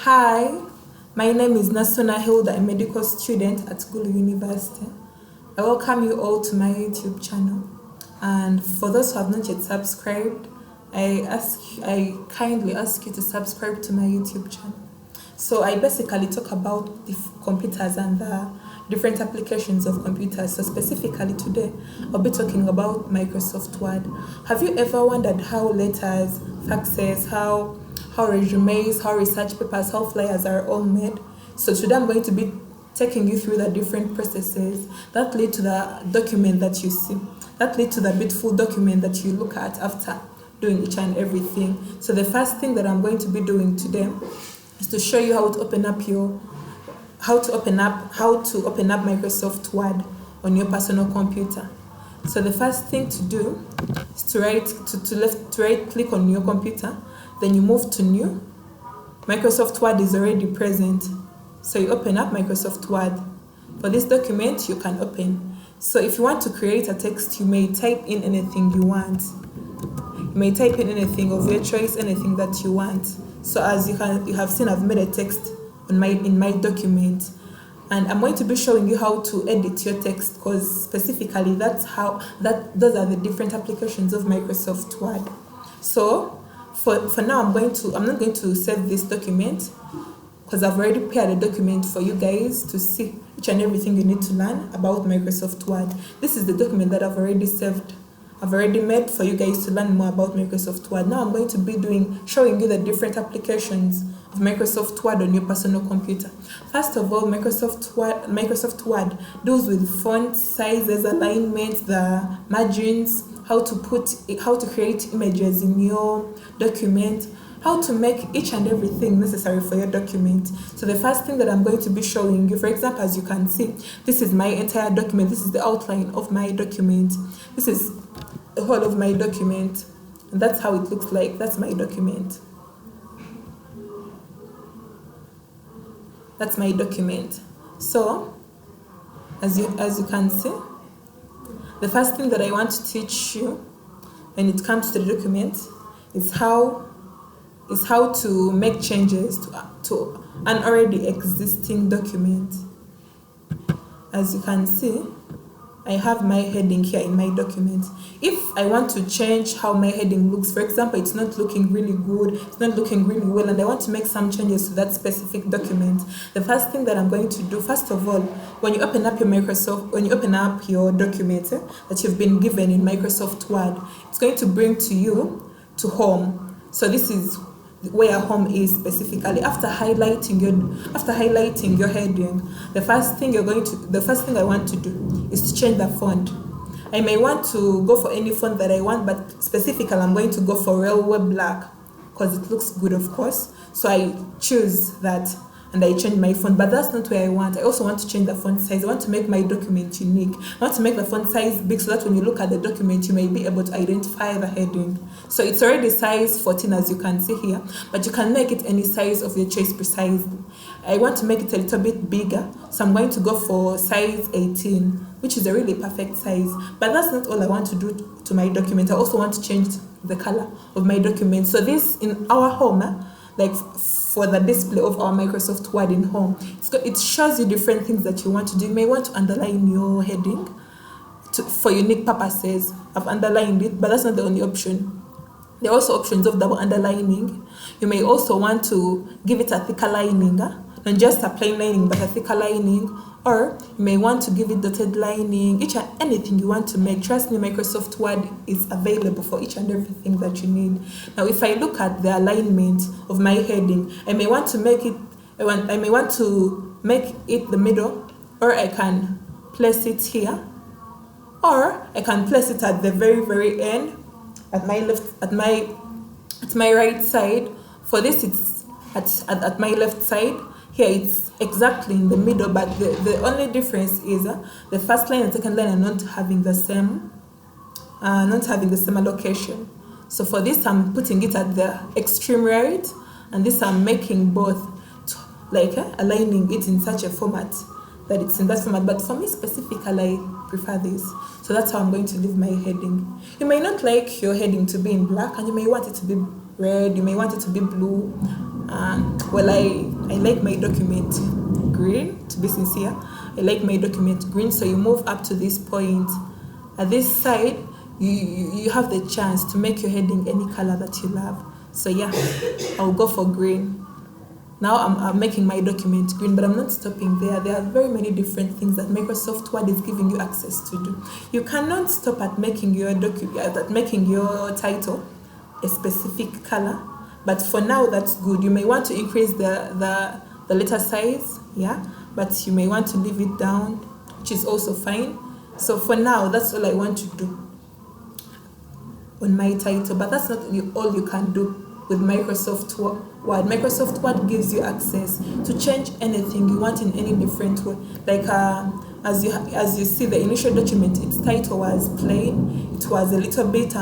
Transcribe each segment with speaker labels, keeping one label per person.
Speaker 1: Hi, my name is Nasuna Hilda, a medical student at Gulu University. I welcome you all to my YouTube channel. And for those who have not yet subscribed, I kindly ask you to subscribe to my YouTube channel. So I basically talk about the computers and the different applications of computers. So specifically today, I'll be talking about Microsoft Word. Have you ever wondered how letters, faxes, how resumes, how research papers, how flyers are all made? So today I'm going to be taking you through the different processes that lead to the document that you see, that lead to the beautiful document that you look at after doing each and everything. So the first thing that I'm going to be doing today is to show you how to open up Microsoft Word on your personal computer. So the first thing to do is to right click on your computer, then you move to new. Microsoft Word is already present. So you open up Microsoft Word. For this document you can open. So if you want to create a text, you may type in anything you want. You may type in anything of your choice, anything that you want. So as you have seen, I've made a text in my document, and I'm going to be showing you how to edit your text, because specifically those are the different applications of Microsoft Word. So for now, I'm not going to save this document because I've already prepared a document for you guys to see each and everything you need to learn about Microsoft Word. This is the document that I've already saved. I've already made for you guys to learn more about Microsoft Word. Now I'm going to be showing you the different applications of Microsoft Word on your personal computer. First of all, Microsoft Word deals with font sizes, alignment, the margins, how to create images in your document, how to make each and everything necessary for your document. So the first thing that I'm going to be showing you, for example, as you can see, this is my entire document. This is the outline of my document. This is the whole of my document, and that's how it looks like. That's my document. That's my document. So as you can see, the first thing that I want to teach you when it comes to the document is how to make changes to an already existing document. As you can see, I have my heading here in my document. If I want to change how my heading looks, for example, it's not looking really good, it's not looking really well, and I want to make some changes to that specific document, the first thing that I'm going to do, first of all, when you open up your document that you've been given in Microsoft Word, it's going to bring you to home. So this is where home is specifically. After highlighting your heading, the first thing I want to do is to change the font. I may want to go for any font that I want, but specifically I'm going to go for Railway Black because it looks good, of course. So I choose that and I change my font, but that's not where I want. I also want to change the font size. I want to make my document unique. I want to make the font size big so that when you look at the document, you may be able to identify the heading. So it's already size 14, as you can see here, but you can make it any size of your choice precisely. I want to make it a little bit bigger, so I'm going to go for size 18, which is a really perfect size. But that's not all I want to do to my document. I also want to change the color of my document. So this, in our home, like for the display of our Microsoft Word in home, it shows you different things that you want to do. You may want to underline your heading for unique purposes. I've underlined it, but that's not the only option. There are also options of double underlining. You may also want to give it a thicker lining, not just a plain lining, but a thicker lining. Or you may want to give it dotted lining, each and anything you want to make. Trust me, Microsoft Word is available for each and everything that you need. Now, if I look at the alignment of my heading, I may want to make it the middle, or I can place it here, or I can place it at the very, very end, at my right side. For this, it's at my left side. Here it's exactly in the middle, but the only difference is the first line and second line are not having the same allocation. So for this, I'm putting it at the extreme right, and this I'm making both, aligning it in such a format that it's in that format. But for me specifically, I prefer this. So that's how I'm going to leave my heading. You may not like your heading to be in black, and you may want it to be red, you may want it to be blue. Well, I like my document green, to be sincere. I like my document green. So you move up to this point. At this side, you have the chance to make your heading any color that you love. So yeah, I'll go for green. Now I'm making my document green, but I'm not stopping there. There are very many different things that Microsoft Word is giving you access to do. You cannot stop at making your title a specific color, but for now that's good. You may want to increase the letter size, yeah, but you may want to leave it down, which is also fine. So for now, that's all I want to do on my title, but that's not all you can do with Microsoft Word. Microsoft Word gives you access to change anything you want in any different way. Like as you see, the initial document, its title was plain. It was a little bit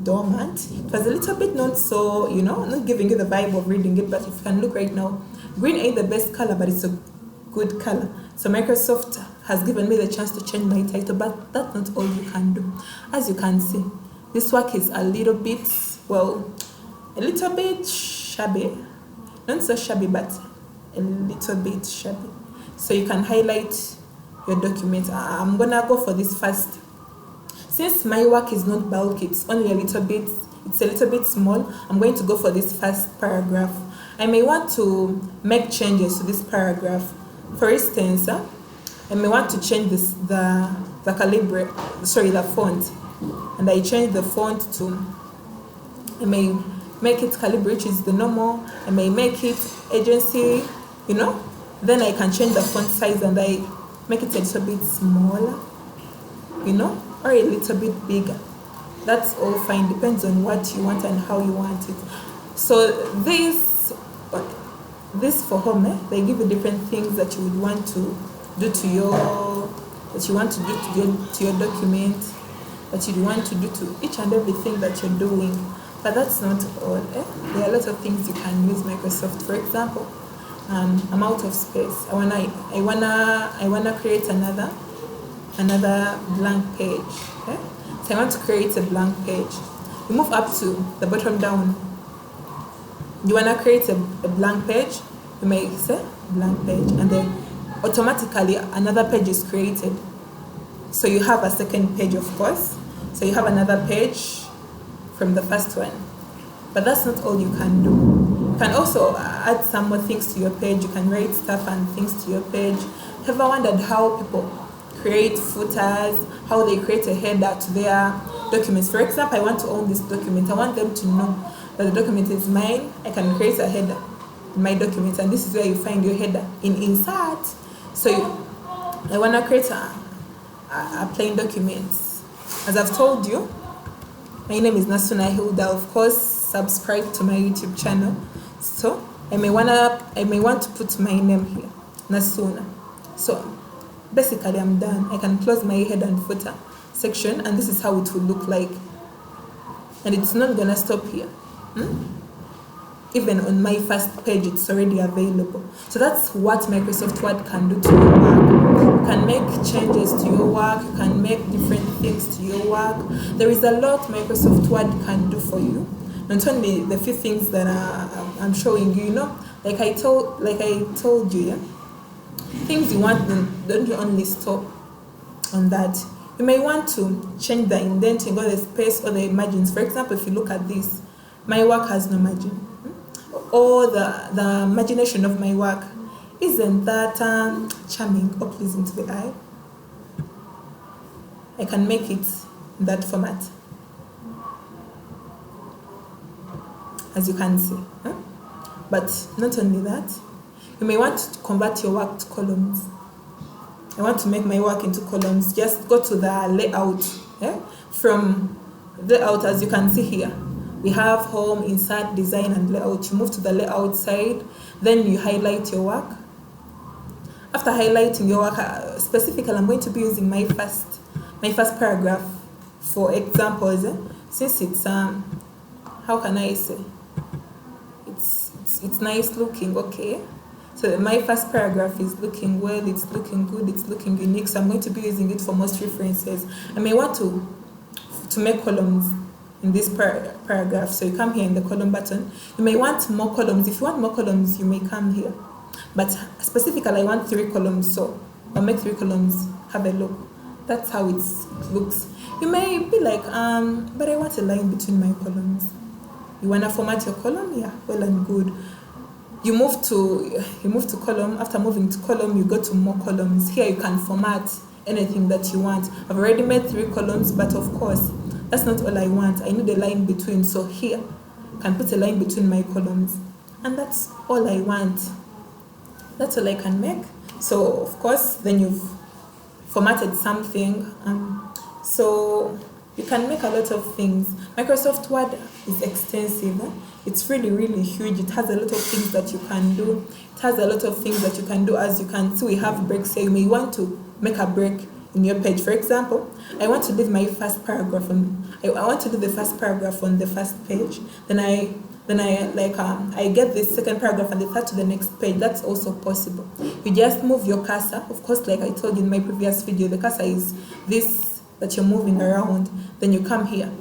Speaker 1: dormant. It was a little bit not so, not giving you the vibe of reading it. But if you can look right now, green ain't the best color, but it's a good color. So Microsoft has given me the chance to change my title, but that's not all you can do. As you can see, this work is a little bit shabby. Not so shabby, but a little bit shabby. So you can highlight your document. I'm gonna go for this first. Since my work is not bulky, it's a little bit small, I'm going to go for this first paragraph. I may want to make changes to this paragraph. For instance, I may want to change the font. And I change the font to, I may make it Calibri, which is the normal. I may make it agency, Then I can change the font size and I make it a little bit smaller, or a little bit bigger. That's all fine, depends on what you want and how you want it. So this for home, they give you different things that you would want to do to your document, that you want to do to each and everything that you're doing. But that's not all. There are a lot of things you can use Microsoft. For example, I'm out of space. I wanna create another blank page. Okay? So I want to create a blank page. You move up to the bottom down. You wanna create a blank page. You may say blank page, and then automatically another page is created. So you have a second page, of course. So you have another page from the first one. But that's not all you can do. You can also add some more things to your page. You can write stuff and things to your page. Have you wondered how people create footers, how they create a header to their documents? For example, I want to own this document. I want them to know that the document is mine. I can create a header in my document, and this is where you find your header in insert. So I want to create a plain document. As I've told you, my name is Nasuna Hilda. Of course, subscribe to my YouTube channel. So I may want to put my name here, Nasuna. So basically, I'm done. I can close my head and footer section, and this is how it will look like. And it's not gonna stop here. Even on my first page, it's already available. So that's what Microsoft Word can do to your work. You can make changes to your work. You can make different things to your work. There is a lot Microsoft Word can do for you. Not only the few things that I'm showing you, like I told you, yeah? Things you want, don't only stop on that. You may want to change the indenting or the space or the margins. For example, if you look at this, my work has no margin. Or the imagination of my work isn't that charming or pleasing to the eye. I can make it in that format, as you can see. But not only that, you may want to convert your work to columns. I want to make my work into columns. Just go to the layout. From layout, as you can see here, we have home, insert, design, and layout. You move to the layout side, then you highlight your work. After highlighting your work, specifically, I'm going to be using my first paragraph for examples. Since it's how can I say? It's nice looking, okay. So my first paragraph is looking well, it's looking good, it's looking unique. So I'm going to be using it for most references. I may want to make columns. in this paragraph. So you come here in the column button. You may want more columns. If you want more columns, you may come here. But specifically, I want 3 columns, so I'll make 3 columns. Have a look. That's how it looks. You may be like, but I want a line between my columns. You wanna format your column? Yeah, well and good. You move to column. After moving to column, you go to more columns. Here you can format anything that you want. I've already made 3 columns, but of course, that's not all I want. I need a line between. So here, I can put a line between my columns, and that's all I want. That's all I can make. So of course, then you've formatted something. So you can make a lot of things. Microsoft Word is extensive. It's really, really huge. It has a lot of things that you can do. It has a lot of things that you can do. As you can see, we have breaks here. You may want to make a break in your page. For example, I want to leave my first paragraph I want to do the first paragraph on the first page. Then I get this second paragraph and they start to the next page. That's also possible. You just move your cursor. Of course, like I told you in my previous video, the cursor is this that you're moving around. Then you come here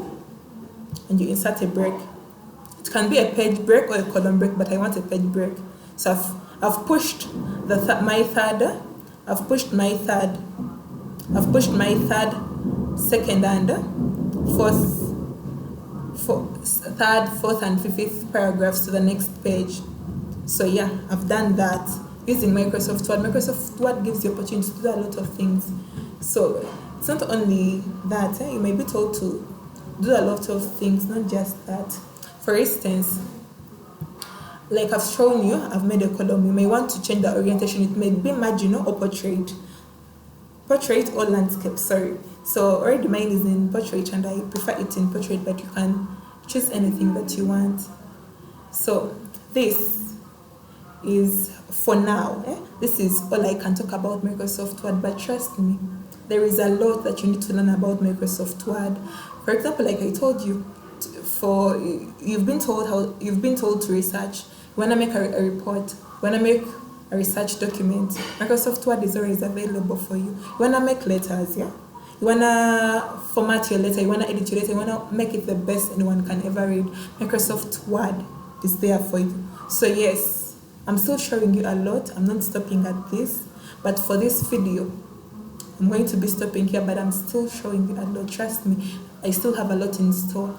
Speaker 1: and you insert a break. It can be a page break or a column break, but I want a page break. So I've pushed my third, second and third, fourth and fifth paragraphs to the next page. So yeah, I've done that using Microsoft Word. Microsoft Word gives you opportunity to do a lot of things. So it's not only that, you may be told to do a lot of things, not just that. For instance, like I've shown you, I've made a column. You may want to change the orientation. It may be marginal or portrait or landscape, sorry. So already mine is in portrait and I prefer it in portrait, but you can choose anything that you want. So this is for now. This is all I can talk about Microsoft Word, but trust me, there is a lot that you need to learn about Microsoft Word. For example, like I told you, you've been told to research. You wanna make a report, you wanna make a research document, Microsoft Word is always available for you. You wanna make letters, yeah? You wanna format your letter, you wanna edit your letter, you wanna make it the best anyone can ever read. Microsoft Word is there for you. So yes, I'm still showing you a lot. I'm not stopping at this, but for this video, I'm going to be stopping here, but I'm still showing you a lot. Trust me, I still have a lot in store.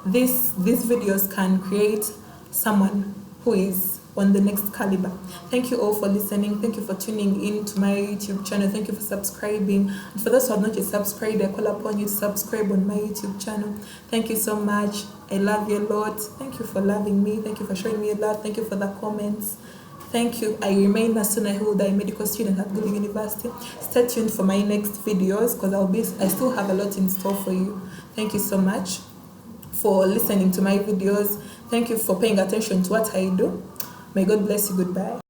Speaker 1: These videos can create someone who is on the next caliber. Thank you all for listening. Thank you for tuning in to my YouTube channel. Thank you for subscribing. And for those who have not yet subscribed, I call upon you to subscribe on my YouTube channel. Thank you so much. I love you a lot. Thank you for loving me. Thank you for showing me a lot. Thank you for the comments. Thank you. I remain Nasuna Hill, the medical student at Gulu University. Stay tuned for my next videos because I still have a lot in store for you. Thank you so much for listening to my videos. Thank you for paying attention to what I do. May God bless you. Goodbye.